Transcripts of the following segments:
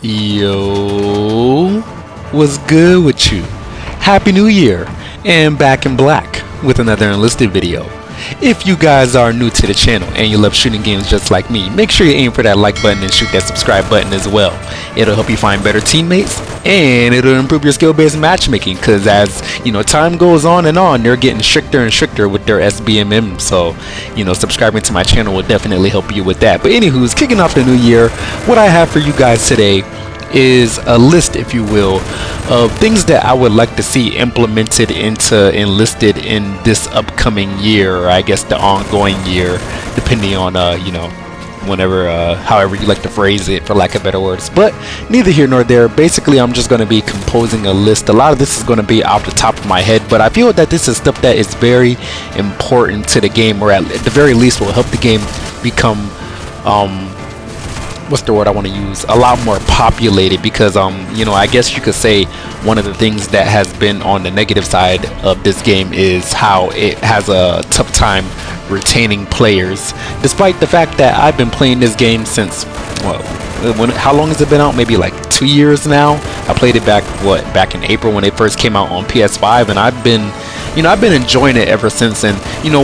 Yo, what's good with you? Happy New Year, and back in black with another enlisted video. If you guys are new to the channel and you love shooting games just like me, make sure you aim for that like button and shoot that subscribe button as well. It'll help you find better teammates and it'll improve your skill-based matchmaking, because as you know, time goes on and on, they're getting stricter and stricter with their SBMM. So subscribing to my channel will definitely help you with that. But anywho's, kicking off the new year, what I have for you guys today is a list, if you will, of things that I would like to see implemented into Enlisted in this upcoming year, or I guess the ongoing year, depending on whenever however you like to phrase it, for lack of better words. But neither here nor there. Basically, I'm just going to be composing a list. A lot of this is going to be off the top of my head, but I feel that this is stuff that is very important to the game, or at the very least will help the game become what's the word I want to use, a lot more populated. Because I guess you could say one of the things that has been on the negative side of this game is how it has a tough time retaining players, despite the fact that I've been playing this game since, well, how long has it been out? Maybe like 2 years now. I played it back in April when it first came out on PS5, and I've been enjoying it ever since. And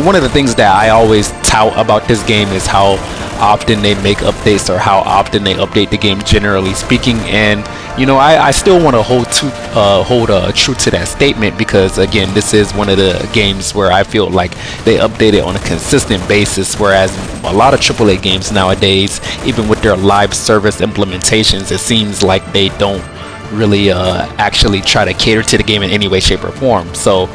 one of the things that I always tout about this game is how often they make updates, or how often they update the game, generally speaking. And I still want to hold true to that statement, because again, this is one of the games where I feel like they update it on a consistent basis, whereas a lot of AAA games nowadays, even with their live service implementations, it seems like they don't really actually try to cater to the game in any way, shape, or form. So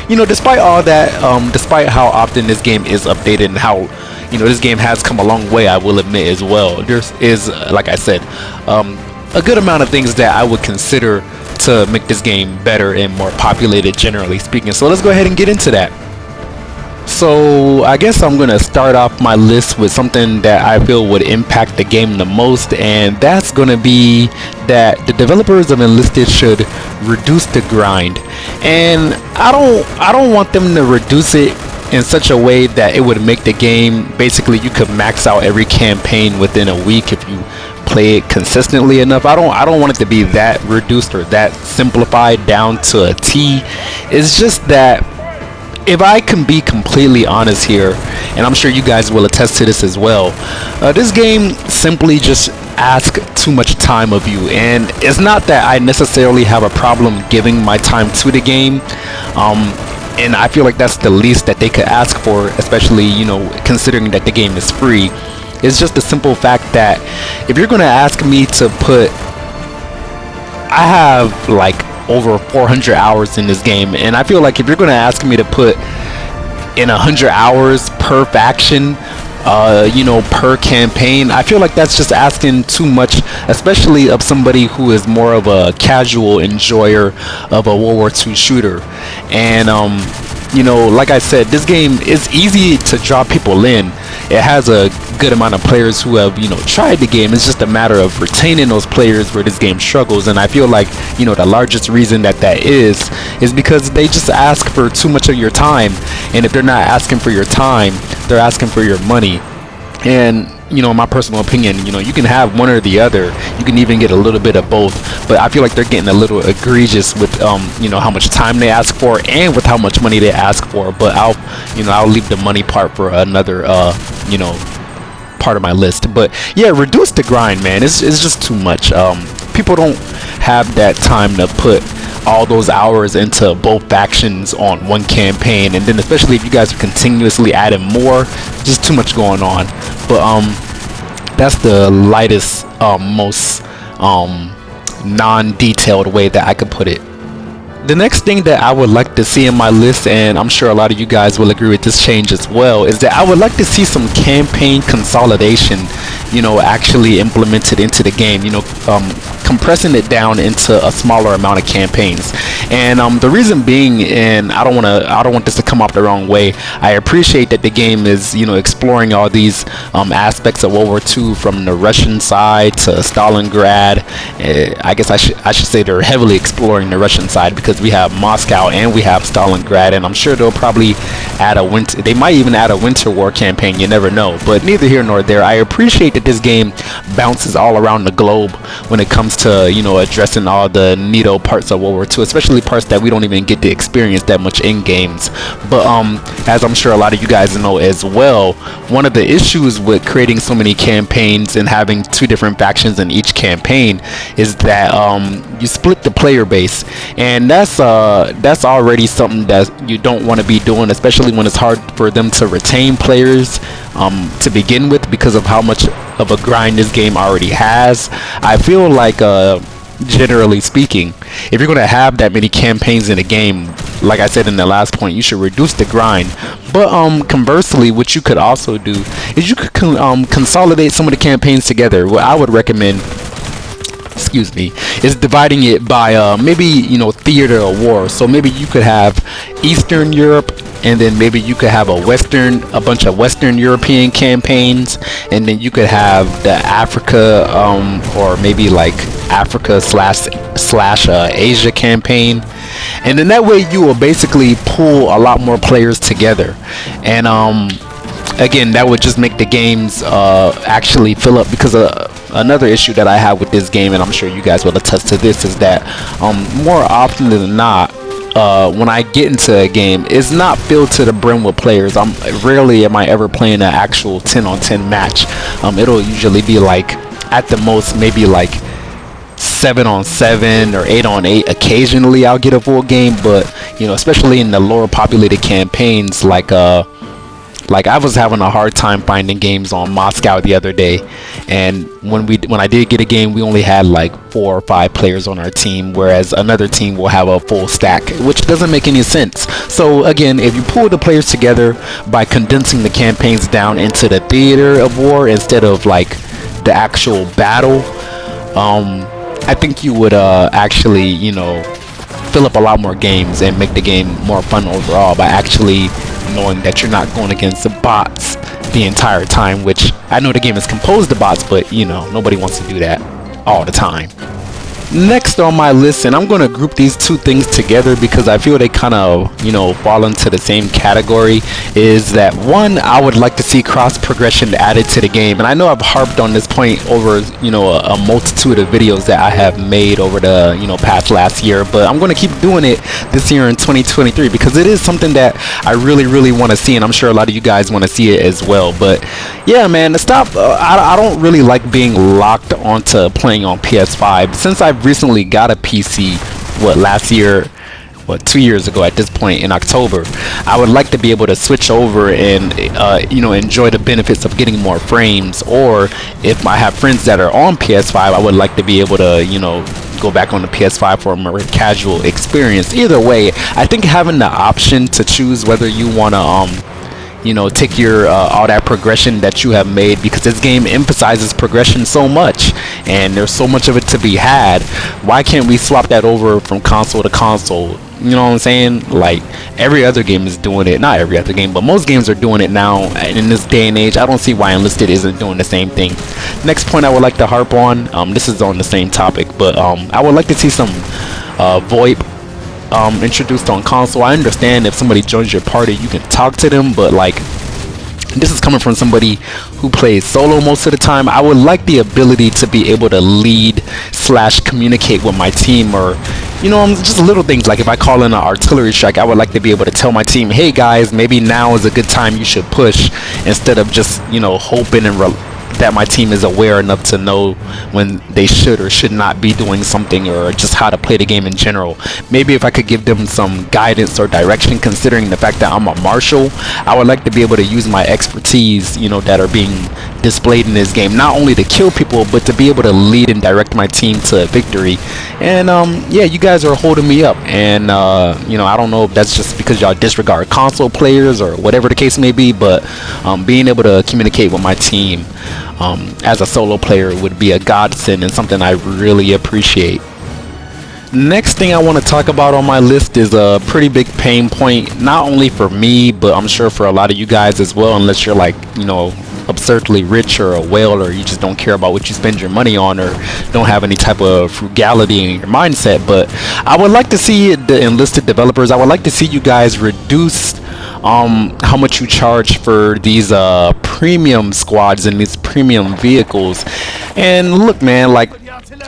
despite all that, despite how often this game is updated and how this game has come a long way, I will admit as well, there is, like I said, a good amount of things that I would consider to make this game better and more populated, generally speaking. So let's go ahead and get into that. So I guess I'm gonna start off my list with something that I feel would impact the game the most, and that's gonna be that the developers of Enlisted should reduce the grind. And I don't want them to reduce it in such a way that it would make the game, basically you could max out every campaign within a week if you play it consistently enough. I don't want it to be that reduced or that simplified down to a T. It's just that, if I can be completely honest here, and I'm sure you guys will attest to this as well, this game simply just asks too much time of you. And it's not that I necessarily have a problem giving my time to the game, and I feel like that's the least that they could ask for, especially considering that the game is free. It's just the simple fact that if you're going to ask me to put, I have like over 400 hours in this game, and I feel like if you're going to ask me to put in 100 hours per faction, per campaign, I feel like that's just asking too much, especially of somebody who is more of a casual enjoyer of a World War II shooter. And like I said, this game is easy to draw people in. It has a good amount of players who have tried the game. It's just a matter of retaining those players where this game struggles. And I feel like the largest reason that is because they just ask for too much of your time. And if they're not asking for your time, they're asking for your money. And in my personal opinion, you can have one or the other. You can even get a little bit of both, but I feel like they're getting a little egregious with how much time they ask for and with how much money they ask for. But I'll leave the money part for another part of my list. But yeah, reduce the grind, man. It's just too much. People don't have that time to put all those hours into both factions on one campaign, and then especially if you guys are continuously adding more, just too much going on. But that's the lightest, most non-detailed way that I could put it. The next thing that I would like to see in my list, and I'm sure a lot of you guys will agree with this change as well, is that I would like to see some campaign consolidation, actually implemented into the game. compressing it down into a smaller amount of campaigns. And the reason being, and I don't want this to come off the wrong way, I appreciate that the game is, you know, exploring all these aspects of World War II, from the Russian side to Stalingrad. I guess I should say they're heavily exploring the Russian side, because we have Moscow and we have Stalingrad, and I'm sure they'll probably add a winter. They might even add a winter war campaign. You never know. But neither here nor there. I appreciate that this game bounces all around the globe when it comes to, you know, addressing all the neato parts of World War II, especially parts that we don't even get to experience that much in games. But as I'm sure a lot of you guys know as well, one of the issues with creating so many campaigns and having two different factions in each campaign is that you split the player base, and that's already something that you don't want to be doing, especially when it's hard for them to retain players to begin with, because of how much of a grind this game already has. I feel like generally speaking, if you're going to have that many campaigns in a game, like I said in the last point, you should reduce the grind. But conversely, what you could also do is you could consolidate some of the campaigns together. What I would recommend, excuse me, is dividing it by maybe, you know, theater of war. So maybe you could have Eastern Europe, and then maybe you could have a bunch of Western European campaigns, and then you could have the Africa or maybe like Africa slash Asia campaign. And then that way you will basically pull a lot more players together. And again, that would just make the games actually fill up, because another issue that I have with this game, and I'm sure you guys will attest to this, is that more often than not, when I get into a game, it's not filled to the brim with players. Rarely am I ever playing an actual 10-on-10 match. It'll usually be like, at the most, maybe like 7-on-7 or 8-on-8. Occasionally I'll get a full game, but you know, especially in the lower populated campaigns, like I was having a hard time finding games on Moscow the other day, and when I did get a game, we only had like 4 or 5 players on our team, whereas another team will have a full stack, which doesn't make any sense. So again, if you pull the players together by condensing the campaigns down into the theater of war instead of like the actual battle, I think you would actually, you know, fill up a lot more games and make the game more fun overall by actually knowing that you're not going against the bots the entire time, which I know the game is composed of bots, but you know, nobody wants to do that all the time. Next on my list, and I'm going to group these two things together because I feel they kind of, you know, fall into the same category, is that one, I would like to see cross progression added to the game. And I know I've harped on this point over, you know, a multitude of videos that I have made over the, you know, past last year, but I'm going to keep doing it this year in 2023 because it is something that I really want to see, and I'm sure a lot of you guys want to see it as well. But yeah, man, I don't really like being locked onto playing on PS5 since I've recently got a PC, last year, 2 years ago at this point in October. I would like to be able to switch over and you know, enjoy the benefits of getting more frames, or if I have friends that are on PS5, I would like to be able to, you know, go back on the PS5 for a more casual experience. Either way, I think having the option to choose whether you want to you know, take your all that progression that you have made, because this game emphasizes progression so much and there's so much of it to be had. Why can't we swap that over from console to console? You know what I'm saying? Like, every other game is doing it. Not every other game, but most games are doing it now in this day and age. I don't see why Enlisted isn't doing the same thing. Next point I would like to harp on, this is on the same topic, but I would like to see some VoIP introduced on console. I understand if somebody joins your party, you can talk to them, but like, this is coming from somebody who plays solo most of the time. I would like the ability to be able to lead / communicate with my team, or, you know, just little things like if I call in an artillery strike, I would like to be able to tell my team, hey guys, maybe now is a good time, you should push, instead of just, you know, hoping and that my team is aware enough to know when they should or should not be doing something, or just how to play the game in general. Maybe if I could give them some guidance or direction, considering the fact that I'm a marshal, I would like to be able to use my expertise, you know, that are being displayed in this game, not only to kill people but to be able to lead and direct my team to victory. And yeah, you guys are holding me up, and you know, I don't know if that's just because y'all disregard console players or whatever the case may be, but being able to communicate with my team as a solo player would be a godsend and something I really appreciate. Next thing I want to talk about on my list is a pretty big pain point, not only for me, but I'm sure for a lot of you guys as well, unless you're like, you know, absurdly rich or a whale, or you just don't care about what you spend your money on, or don't have any type of frugality in your mindset. But I would like to see the enlisted developers, I would like to see you guys reduce how much you charge for these premium squads and these premium vehicles. And look, man, like,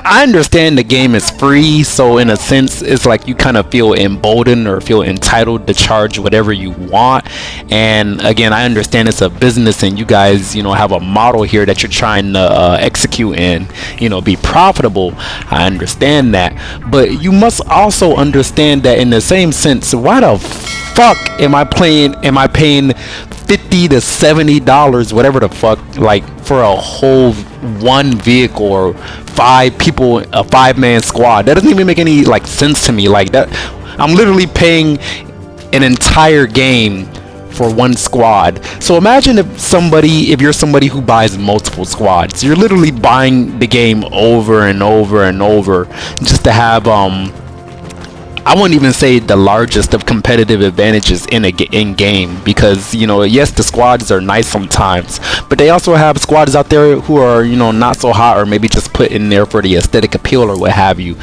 I understand the game is free, so in a sense it's like you kind of feel emboldened or feel entitled to charge whatever you want. And again, I understand it's a business and you guys, you know, have a model here that you're trying to execute and, you know, be profitable. I understand that, but you must also understand that in the same sense, why the fuck am I paying $50 to $70, whatever the fuck, like, for a whole one vehicle or 5 people, a 5-man squad? That doesn't even make any like sense to me. Like, that, I'm literally paying an entire game for one squad. So imagine if you're somebody who buys multiple squads, you're literally buying the game over and over and over just to have I wouldn't even say the largest of competitive advantages in game, because, you know, yes, the squads are nice sometimes, but they also have squads out there who are, you know, not so hot, or maybe just put in there for the aesthetic appeal or what have you.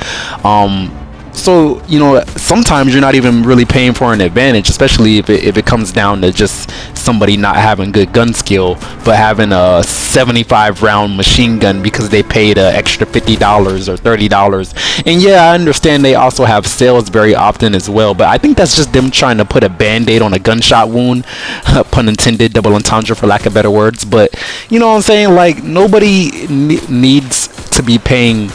So, you know, sometimes you're not even really paying for an advantage, especially if it comes down to just somebody not having good gun skill, but having a 75 round machine gun because they paid an extra $50 or $30. And yeah, I understand they also have sales very often as well, but I think that's just them trying to put a band-aid on a gunshot wound, pun intended, double entendre for lack of better words. But you know what I'm saying, like, nobody needs to be paying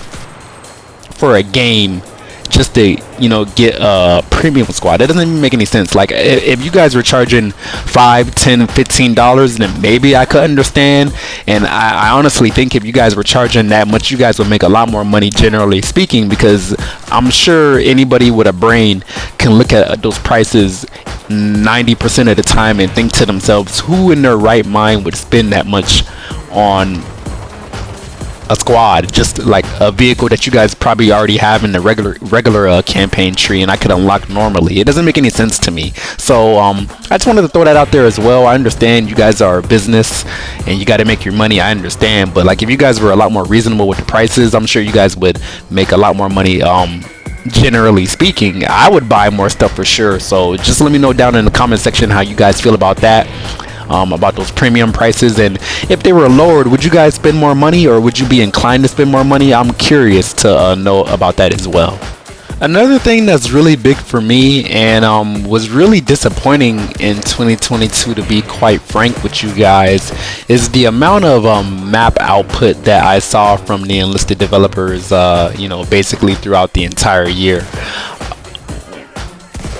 for a game just to, you know, get a premium squad. That doesn't even make any sense. Like, if you guys were charging $5, $10, $15, then maybe I could understand. And I honestly think if you guys were charging that much, you guys would make a lot more money, generally speaking, because I'm sure anybody with a brain can look at those prices 90% of the time and think to themselves, who in their right mind would spend that much on a squad, just like a vehicle that you guys probably already have in the regular campaign tree and I could unlock normally? It doesn't make any sense to me. So I just wanted to throw that out there as well. I understand you guys are a business and you got to make your money, I understand, but like, if you guys were a lot more reasonable with the prices, I'm sure you guys would make a lot more money. Generally speaking, I would buy more stuff for sure. So just let me know down in the comment section how you guys feel about that. About those premium prices, and if they were lowered, would you guys spend more money, or would you be inclined to spend more money? I'm curious to know about that as well. Another thing that's really big for me and was really disappointing in 2022, to be quite frank with you guys, is the amount of map output that I saw from the enlisted developers, you know, basically throughout the entire year.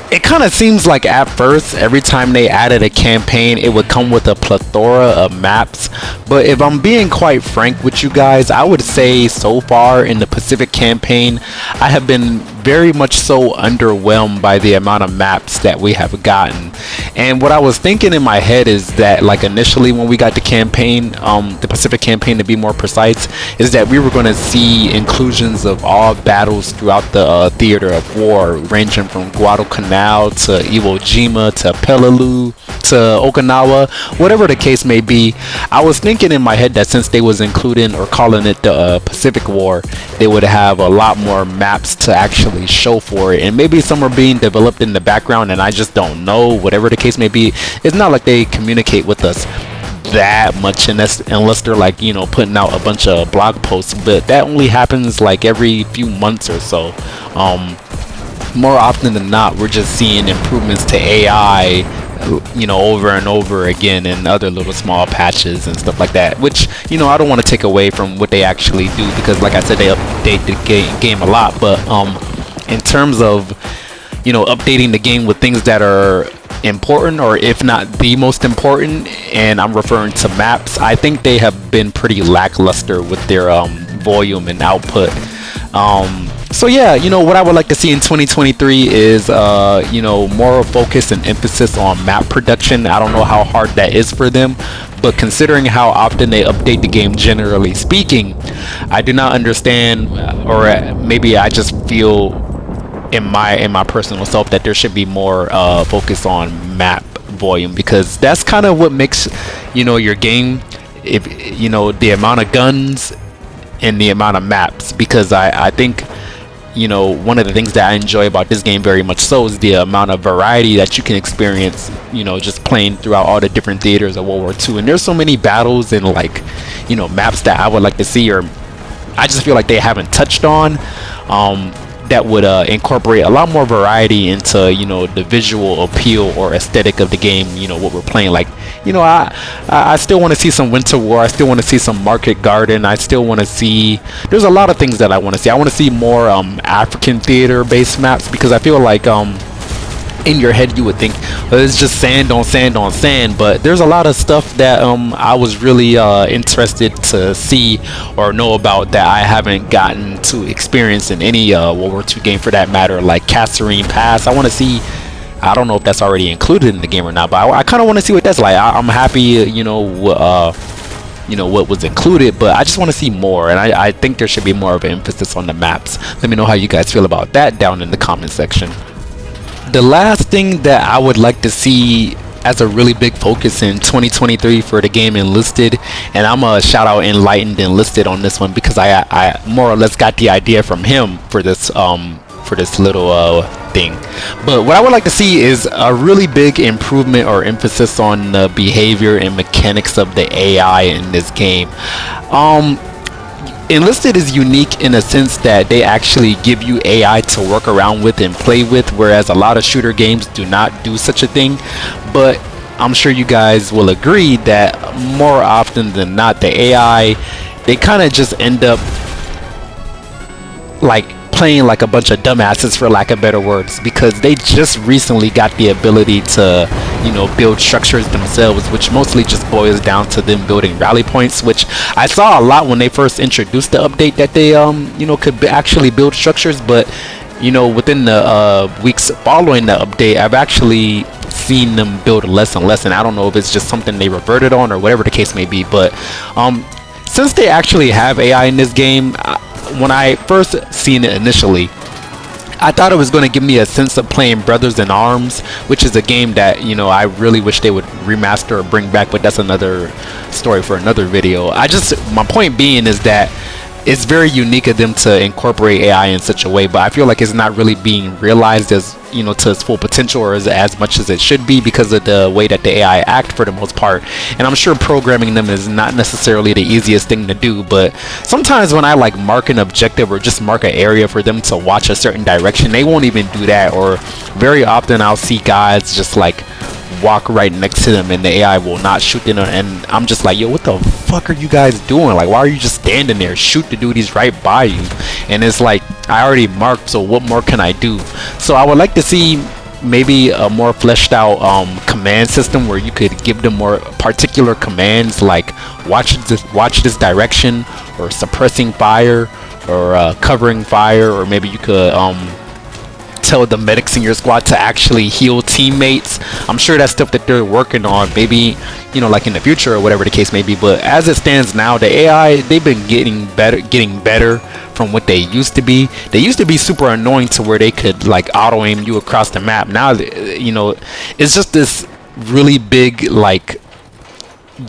It kind of seems like at first, every time they added a campaign, it would come with a plethora of maps. But if I'm being quite frank with you guys, I would say so far in the Pacific campaign, I have been very much so underwhelmed by the amount of maps that we have gotten. And what I was thinking in my head is that, like, initially when we got the campaign, the Pacific campaign to be more precise, is that we were going to see inclusions of all battles throughout the theater of war, ranging from Guadalcanal to Iwo Jima to Peleliu to Okinawa, whatever the case may be. I was thinking in my head that since they was including or calling it the Pacific War, they would have a lot more maps to actually show for it, and maybe some are being developed in the background and I just don't know. Whatever the case may be, it's not like they communicate with us that much unless they're, like, you know, putting out a bunch of blog posts, but that only happens like every few months or so. More often than not, we're just seeing improvements to AI, you know, over and over again, and other little small patches and stuff like that, which, you know, I don't want to take away from what they actually do, because like I said, they update the game a lot. But in terms of, you know, updating the game with things that are important, or if not the most important, and I'm referring to maps. I think they have been pretty lackluster with their volume and output. So yeah, what I would like to see in 2023 is more focus and emphasis on map production. I don't know how hard that is for them, but considering how often they update the game, generally speaking, I do not understand, or maybe I just feel in my personal self that there should be more focus on map volume, because that's kind of what makes your game, if the amount of guns and the amount of maps. Because I think one of the things that I enjoy about this game very much so is the amount of variety that you can experience, just playing throughout all the different theaters of World War II. And there's so many battles and maps that I would like to see, or I just feel like they haven't touched on, that would incorporate a lot more variety into the visual appeal or aesthetic of the game, what we're playing. I still want to see some Winter War. I still want to see some Market Garden. I still want to see, there's a lot of things that I want to see. I want to see more African theater based maps, because I feel like in your head you would think, well, it's just sand on sand on sand, but there's a lot of stuff that I was really interested to see or know about that I haven't gotten to experience in any World War II game, for that matter, like Kasserine Pass. I want to see, I don't know if that's already included in the game or not, but I kind of want to see what that's like. I'm happy what was included, but I just want to see more, and I think there should be more of an emphasis on the maps. Let me know how you guys feel about that down in the comment section. The last thing that I would like to see as a really big focus in 2023 for the game Enlisted, and I'm gonna shout out Enlightened Enlisted on this one, because I more or less got the idea from him for this little thing. But what I would like to see is a really big improvement or emphasis on the behavior and mechanics of the AI in this game. Enlisted is unique in a sense that they actually give you AI to work around with and play with, whereas a lot of shooter games do not do such a thing. But I'm sure you guys will agree that more often than not, the AI, they kind of just end up playing like a bunch of dumbasses, for lack of better words, because they just recently got the ability to build structures themselves, which mostly just boils down to them building rally points, which I saw a lot when they first introduced the update, that they could actually build structures. But within the weeks following the update, I've actually seen them build less and less, and I don't know if it's just something they reverted on or whatever the case may be. But since they actually have AI in this game, when I first seen it initially, I thought it was going to give me a sense of playing Brothers in Arms, which is a game that I really wish they would remaster or bring back, but that's another story for another video. My point being is that it's very unique of them to incorporate AI in such a way, but I feel like it's not really being realized as to its full potential, or as much as it should be, because of the way that the AI act for the most part. And I'm sure programming them is not necessarily the easiest thing to do, but sometimes when I mark an objective or just mark an area for them to watch a certain direction, they won't even do that. Or very often I'll see guys just walk right next to them and the AI will not shoot them, and I'm just like, yo, what the fuck are you guys doing? Why are you just standing there? Shoot the dude, he's right by you. And it's like, I already marked, so what more can I do? So I would like to see maybe a more fleshed out command system where you could give them more particular commands, like watch this direction, or suppressing fire, or covering fire, or maybe you could tell the medics in your squad to actually heal teammates. I'm sure that's stuff that they're working on, maybe in the future or whatever the case may be. But as it stands now, the AI, they've been getting better from what they used to be. They used to be super annoying to where they could auto aim you across the map. Now it's just this really big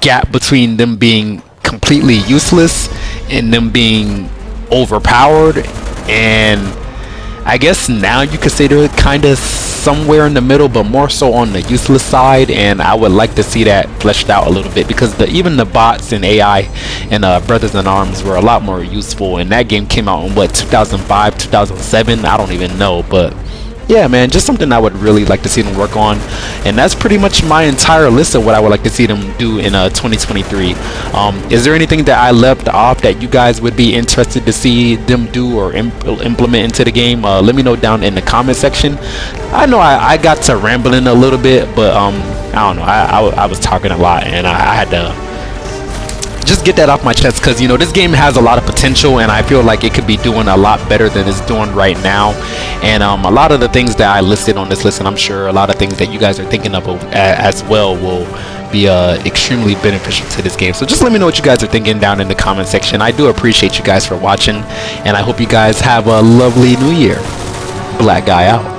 gap between them being completely useless and them being overpowered. And I guess now you could say they're kind of somewhere in the middle, but more so on the useless side. And I would like to see that fleshed out a little bit, because even the bots and AI and Brothers in Arms were a lot more useful. And that game came out in 2005, 2007, I don't even know. But yeah, man, just something I would really like to see them work on. And that's pretty much my entire list of what I would like to see them do in 2023. Is there anything that I left off that you guys would be interested to see them do or implement into the game? Let me know down in the comment section. I know I got to rambling a little bit, but I don't know, I was talking a lot, and I had to just get that off my chest, because you know this game has a lot of potential, and I feel like it could be doing a lot better than it's doing right now. And a lot of the things that I listed on this list, and I'm sure a lot of things that you guys are thinking of as well, will be extremely beneficial to this game. So just let me know what you guys are thinking down in the comment section. I do appreciate you guys for watching, and I hope you guys have a lovely new year. Black Guy out.